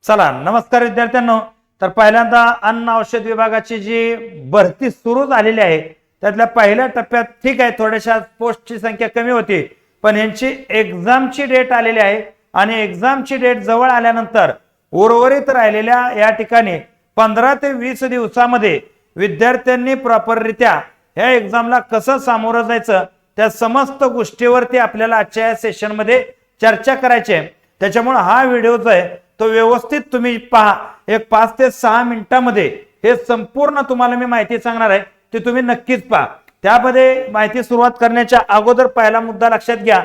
चला नमस्कार विद्यार्थ्यांनो। तर पहिल्यांदा अन्न औषध विभागाची जी भरती सुरू झालेली आहे त्यातल्या पहिल्या टप्प्यात ठीक आहे थोड्याशा पोस्टची संख्या कमी होती, पण यांची एक्झामची डेट आलेली आहे आणि एक्झामची डेट जवळ आल्यानंतर उर्वरित राहिलेल्या या ठिकाणी 15 ते 20 दिवसामध्ये विद्यार्थ्यांनी प्रॉपररित्या या एक्झामला कसं सामोरं जायचं त्या समस्त गोष्टीवरती आपल्याला आजच्या या सेशन मध्ये चर्चा करायची आहे। त्याच्यामुळे हा व्हिडिओ जो आहे तो व्यवस्थित तुम्ही पहा। एक 5 ते 6 मिनिटांमध्ये हे संपूर्ण तुम्हाला मी माहिती सांगणार आहे, ती तुम्ही नक्कीच पहा। त्यामध्ये माहिती सुरुवात करण्याच्या अगोदर पहिला मुद्दा लक्षात घ्या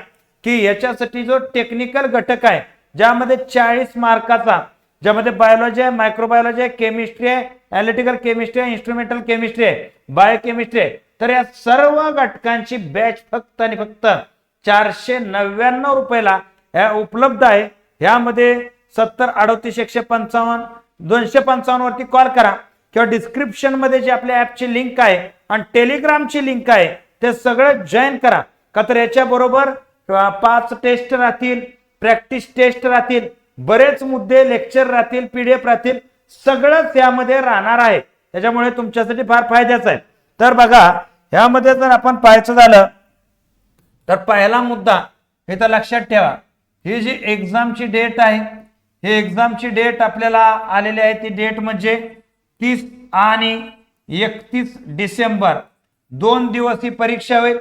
की याच्यासाठी जो टेक्निकल घटक आहे ज्यामध्ये 40 मार्काचा, ज्यामध्ये बायोलॉजी आहे, मायक्रोबायोलॉजी आहे, केमिस्ट्री आहे, एनालिटिकल केमिस्ट्री आहे, इन्स्ट्रुमेंटल केमिस्ट्री आहे, बायोकेमिस्ट्री आहे, तर या सर्व घटकांची बॅच फक्त आणि फक्त 499 रुपयाला उपलब्ध आहे। यामध्ये 70 38 155 255 वरती कॉल करा किंवा डिस्क्रिप्शन मध्ये जे आपल्या ऍपची लिंक आहे आणि टेलिग्रामची लिंक आहे ते सगळं जॉईन करा का तर याच्या बरोबर 5 टेस्ट राहतील, प्रॅक्टिस टेस्ट राहतील, बरेच मुद्दे लेक्चर राहतील, पीडीएफ राहतील, सगळंच यामध्ये राहणार आहे। त्याच्यामुळे तुमच्यासाठी फार फायद्याचं आहे। तर बघा यामध्ये जर आपण पाहायचं झालं तर पहिला मुद्दा हे तर लक्षात ठेवा, ही जी एक्झामची डेट आहे ही एक्झामची डेट आपल्याला आलेली आहे ती डेट म्हणजे 30 आणि 31 डिसेंबर 2 दिवस ही परीक्षा होईल।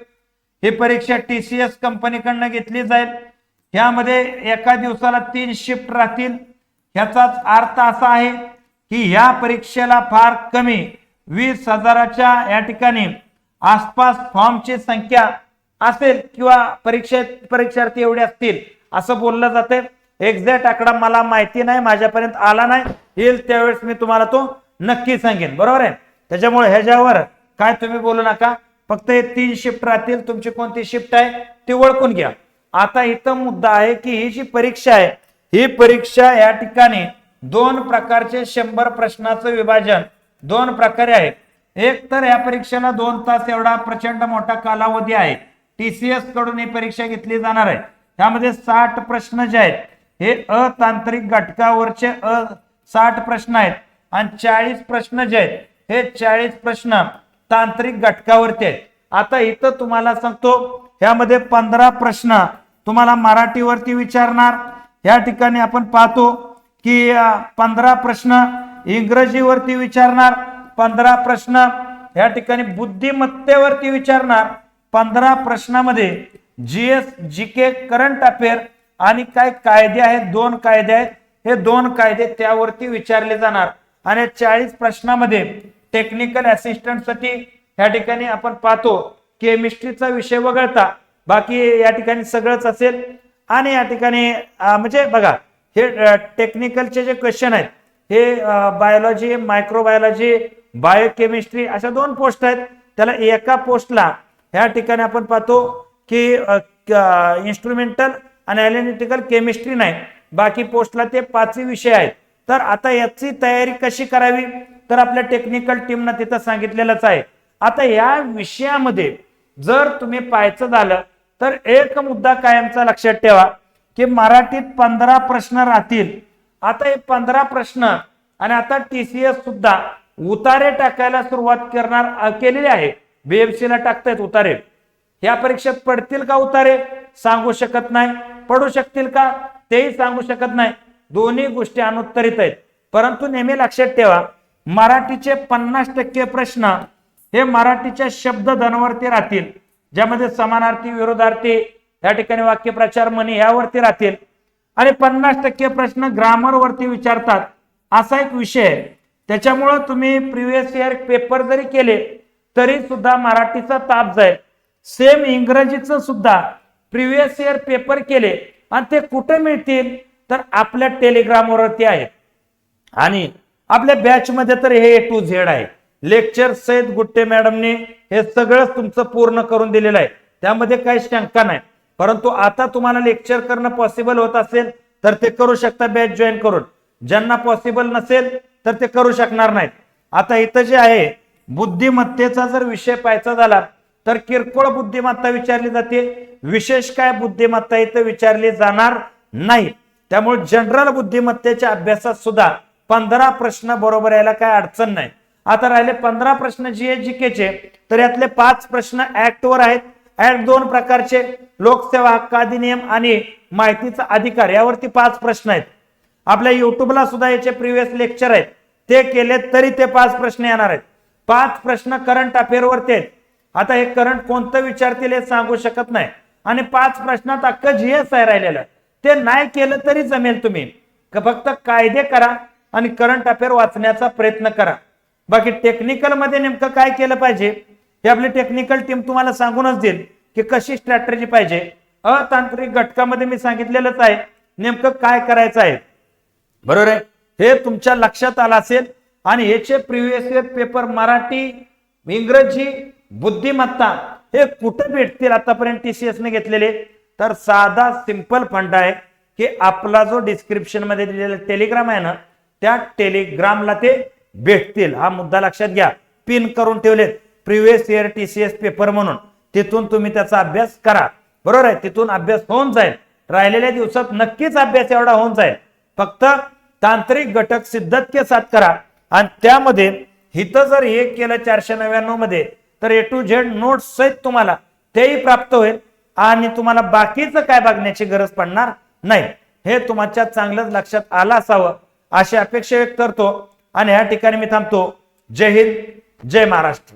ही परीक्षा TCS कंपनीकडनं घेतली जाईल। यामध्ये एका दिवसाला 3 शिफ्ट राहतील। याचाच अर्थ असा आहे की या परीक्षेला फार कमी 20,000च्या या ठिकाणी आसपास फॉर्मची संख्या असेल किंवा परीक्षार्थी एवढे असतील असं बोललं जाते। एक्झॅक्ट आकडा मला माहिती नाही, माझ्यापर्यंत आला नाही, येईल त्यावेळेस मी तुम्हाला तो नक्की सांगेन, बरोबर आहे। त्याच्यामुळे ह्याच्यावर काय तुम्ही बोलू नका, फक्त हे 3 शिफ्ट राहतील, तुमची कोणती शिफ्ट आहे ती ओळखून घ्या। आता इथं मुद्दा आहे की ही जी परीक्षा आहे ही परीक्षा या ठिकाणी 2 प्रकारचे 100 प्रश्नाचं विभाजन 2 प्रकारे आहे। एक तर या परीक्षेला 2 तास एवढा प्रचंड मोठा कालावधी आहे, TCS कडून ही परीक्षा घेतली जाणार आहे। त्यामध्ये 60 प्रश्न जे आहेत हे अतांत्रिक घटकावरचे 60 प्रश्न आहेत आणि 40 प्रश्न जे आहेत हे 40 प्रश्न तांत्रिक घटकावरती आहेत। आता इथं तुम्हाला सांगतो यामध्ये 15 प्रश्न तुम्हाला मराठीवरती विचारणार, या ठिकाणी आपण पाहतो की 15 प्रश्न इंग्रजीवरती विचारणार, 15 प्रश्न या ठिकाणी बुद्धिमत्तेवरती विचारणार, 15 प्रश्नामध्ये GS GK करंट अफेअर आणि काय कायदे आहेत, 2 कायदे आहेत, हे 2 कायदे त्यावरती विचारले जाणार आणि 40 प्रश्नामध्ये टेक्निकल असिस्टंट साठी या ठिकाणी आपण पाहतो केमिस्ट्रीचा विषय वगळता बाकी या ठिकाणी सगळंच असेल। आणि या ठिकाणी म्हणजे बघा हे टेक्निकलचे जे क्वेश्चन आहेत हे बायोलॉजी, मायक्रोबायोलॉजी, बायोकेमिस्ट्री अशा 2 पोस्ट आहेत। त्याला एका पोस्टला या ठिकाणी आपण पाहतो की इन्स्ट्रुमेंटल आणि एनालिटिकल केमिस्ट्री नाही, बाकी पोस्टला ते 5 विषय आहेत। तर आता याची तयारी कशी करावी तर आपल्या टेक्निकल टीमनं तिथं सांगितलेलंच आहे। आता या विषयामध्ये जर तुम्ही पाहायचं झालं तर एक मुद्दा कायमचा लक्षात ठेवा की मराठीत 15 प्रश्न राहतील। आता हे 15 प्रश्न आणि आता TCS सुद्धा उतारे टाकायला सुरुवात केलेली आहे, BMC ला टाकतायत उतारे। या परीक्षेत पडतील का उतारे सांगू शकत नाही, पडू शकतील का तेही सांगू शकत नाही, दोन्ही गोष्टी अनुत्तरित आहेत। परंतु नेहमी लक्षात ठेवा मराठीचे 50% प्रश्न हे मराठीच्या शब्दधनवरती राहतील, ज्यामध्ये समानार्थी, विरोधार्थी, या ठिकाणी वाक्यप्रचार, म्हणी यावरती राहतील आणि 50% प्रश्न ग्रामर वरती विचारतात असा एक विषय आहे। त्याच्यामुळे तुम्ही प्रिव्हियस इयर पेपर जरी केले तरी सुद्धा मराठीचा ताप जाईल। सेम इंग्रजीचं सुद्धा प्रिव्हियस इयर पेपर केले आणि ते कुठे मिळतील तर आपल्या टेलिग्रामवरती आहे आणि आपल्या बॅच मध्ये तर हे A to Z आहे। लेक्चर सहित गुट्टे मॅडमने हे सगळं तुमचं पूर्ण करून दिलेलं आहे, त्यामध्ये काही शंका नाही। परंतु आता तुम्हाला लेक्चर करणं पॉसिबल होत असेल तर ते करू शकता बॅच जॉईन करून, ज्यांना पॉसिबल नसेल तर ते करू शकणार नाहीत। आता इथं जे आहे बुद्धिमत्तेचा जर विषय पाहायचा झाला तर किरकोळ बुद्धिमत्ता विचारली जाते, विशेष काय बुद्धिमत्ता इथं विचारली जाणार नाही। त्यामुळे जनरल बुद्धिमत्तेच्या अभ्यासात सुद्धा 15 प्रश्न बरोबर यायला काय अडचण नाही. आता राहिले 15 प्रश्न जीके तर यातले 5 प्रश्न ऍक्ट वर आहेत. ऍक्ट 2 प्रकारचे, लोकसेवा हक्क अधिनियम आणि माहितीचा अधिकार, यावरती 5 प्रश्न आहेत. आपल्या युट्यूबला सुद्धा याचे प्रिव्हियस लेक्चर आहेत, ते केले तरी ते 5 प्रश्न येणार आहेत. 5 प्रश्न करंट अफेअर वरती आहेत. आता हे करंट कोणतं विचारतील हे सांगू शकत नाही, आणि 5 प्रश्नात अख्खं जीएस आहे राहिलेलं. ते नाही केलं तरी जमेल. तुम्ही फक्त कायदे करा आणि करंट अफेअर वाचण्याचा प्रयत्न करा. बाकी टेक्निकल मध्ये नेमकं काय केलं पाहिजे हे आपली टेक्निकल टीम तुम्हाला सांगूनच देईल की कशी स्ट्रॅटेजी पाहिजे. अतांत्रिक घटकामध्ये मी सांगितलेलंच आहे नेमकं काय करायचं आहे. बरोबर आहे, हे तुमच्या लक्षात आलं असेल. आणि याचे प्रिव्हियस इयर पेपर मराठी, इंग्रजी, बुद्धिमत्ता हे कुठे भेटतील आतापर्यंत TCS ने घेतलेले, तर साधा सिंपल फंड आहे की आपला जो डिस्क्रिप्शन मध्ये दिलेला टेलिग्राम आहे ना, त्या टेलिग्रामला ते भेटतील. हा मुद्दा लक्षात घ्या, पिन करून ठेवलेत प्रिव्हियस इयर TCS पेपर म्हणून. तिथून तुम्ही त्याचा अभ्यास करा. बरोबर आहे, तिथून अभ्यास होऊन जाईल. राहिलेल्या दिवसात नक्कीच अभ्यास एवढा होऊन जाईल. फक्त तांत्रिक घटक सिद्धत के साथ करा. आणि त्यामध्ये हिथं जर हे केलं 499 मध्ये तर A to Z नोट्स सहित तुम्हाला तेही प्राप्त होईल आणि तुम्हाला बाकीचं काय बघण्याची गरज पडणार नाही. हे तुमच्या चांगलंच लक्षात आलं असावं अशी अपेक्षा व्यक्त करतो आणि या ठिकाणी मी थांबतो. जय हिंद, जय महाराष्ट्र.